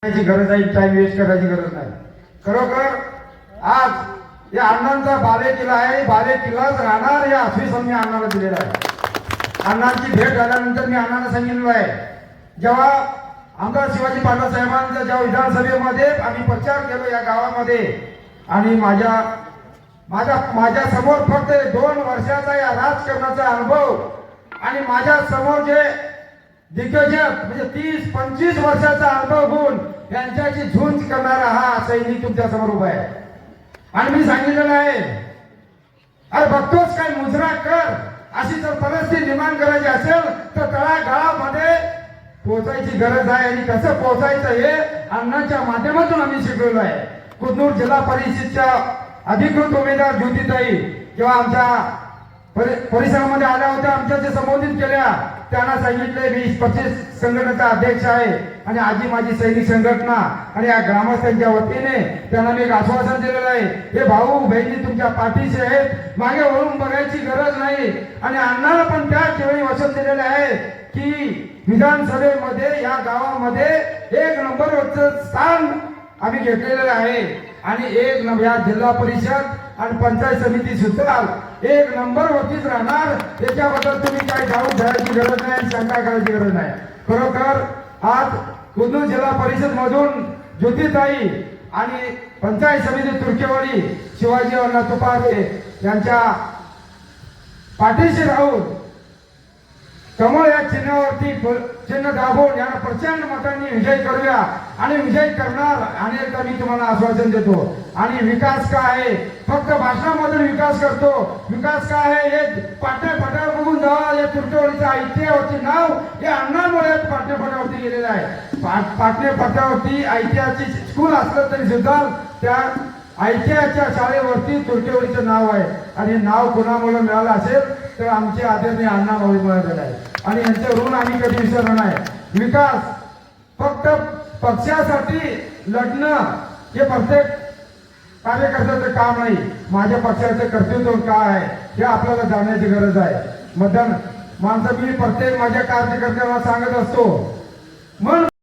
गरज आहे, time waste करायची गरज नाही. खरोखर आज या अण्णांचा बाले किल्ला आहे, बाले किल्लाच राहणार या आश्वासन मी अण्णाला दिलेलं आहे. अण्णांची भेट झाल्यानंतर मी अण्णांना सांगितलं आहे, जेव्हा आमदार शिवाजी पाटील साहेबांच्या जेव्हा विधानसभेमध्ये आम्ही प्रचार केलो या गावामध्ये आणि माझ्या समोर फक्त 2 वर्षाचा या राजकारणाचा अनुभव आणि माझ्या समोर जे दिग्गज म्हणजे 30-25 वर्षाचा अनुभव घेऊन त्यांच्याशी झुंज करणारा हा सैनिक तुमच्या समोर उभा आहे. आणि मी सांगितलेलं आहे, अरे बघतोच काय मुजरा कर, अशी जर परिस्थिती निर्माण करायची असेल तर तळागाळामध्ये पोहोचायची गरज आहे. आणि कसं पोहोचायचं हे अण्णांच्या माध्यमातून आम्ही शिकवलं आहे. कुदनूर जिल्हा परिषदच्या अधिकृत उमेदवार ज्योतिताई जेव्हा आमच्या परिसरामध्ये आल्या होत्या, आमच्या संबोधित केल्या, त्यांना सांगितले मी 25 संघटनेचा अध्यक्ष आहे आणि आजी माझी सैनिक संघटना आणि या ग्रामस्थांच्या वतीने त्यांना मी एक आश्वासन दिलेलं आहे, हे भाऊ बहिणी तुमच्या पाठीशी आहेत, मागे वळून बघायची गरज नाही. आणि अण्णाला पण त्याच वेळी वचन दिलेले आहे की विधानसभेमध्ये या गावामध्ये 1 नंबरवरचं स्थान आम्ही घेतलेलं आहे आणि या जिल्हा परिषद आणि पंचायत समिती सुद्धा 1 नंबरवरतीच राहणार. त्याच्याबद्दल तुम्ही काही डाऊट घ्यायची गरज नाही, शंका करायची गरज नाही. खरोखर आज कुदनूर जिल्हा परिषद मधून ज्योतिताई आणि पंचायत समिती तुर्केवाडी शिवाजी अण्णा तुपारे यांच्या पाठीशी राहून कमळ या चिन्हावरती चिन्ह दाबून यांना प्रचंड मतांनी विजय करूया आणि विजय करणार. अनेकदा मी तुम्हाला आश्वासन देतो. आणि विकास काय आहे, फक्त भाषणामधून विकास करतो. विकास काय आहे हे पाट्यावर बघून जावा. या तुर्केवाडीचं ऐतिहासिक नाव हे अण्णांमुळे पाट्यावरती गेलेलं आहे. पाट्यावरती ऐतिहासिक स्कूल असलं तरी सुद्धा त्या ऐतिहाच्या शाळेवरती तुर्केवाडीचं नाव आहे. आणि नाव कोणामुळे मिळालं असेल तर आमचे आदरणीय अण्णा भाऊ मिळालेलं आहे आणि यांचे ऋण आम्ही कधी विसरणार नाही. विकास फक्त पक्षासाठी लढणं हे प्रत्येक कार्यकर्त्याचं काम नाही. माझ्या पक्षाचं कर्तृत्व काय आहे हे आपल्याला जाणण्याची गरज आहे. मतदान माणसं मी प्रत्येक माझ्या कार्यकर्त्यांना सांगत असतो, मन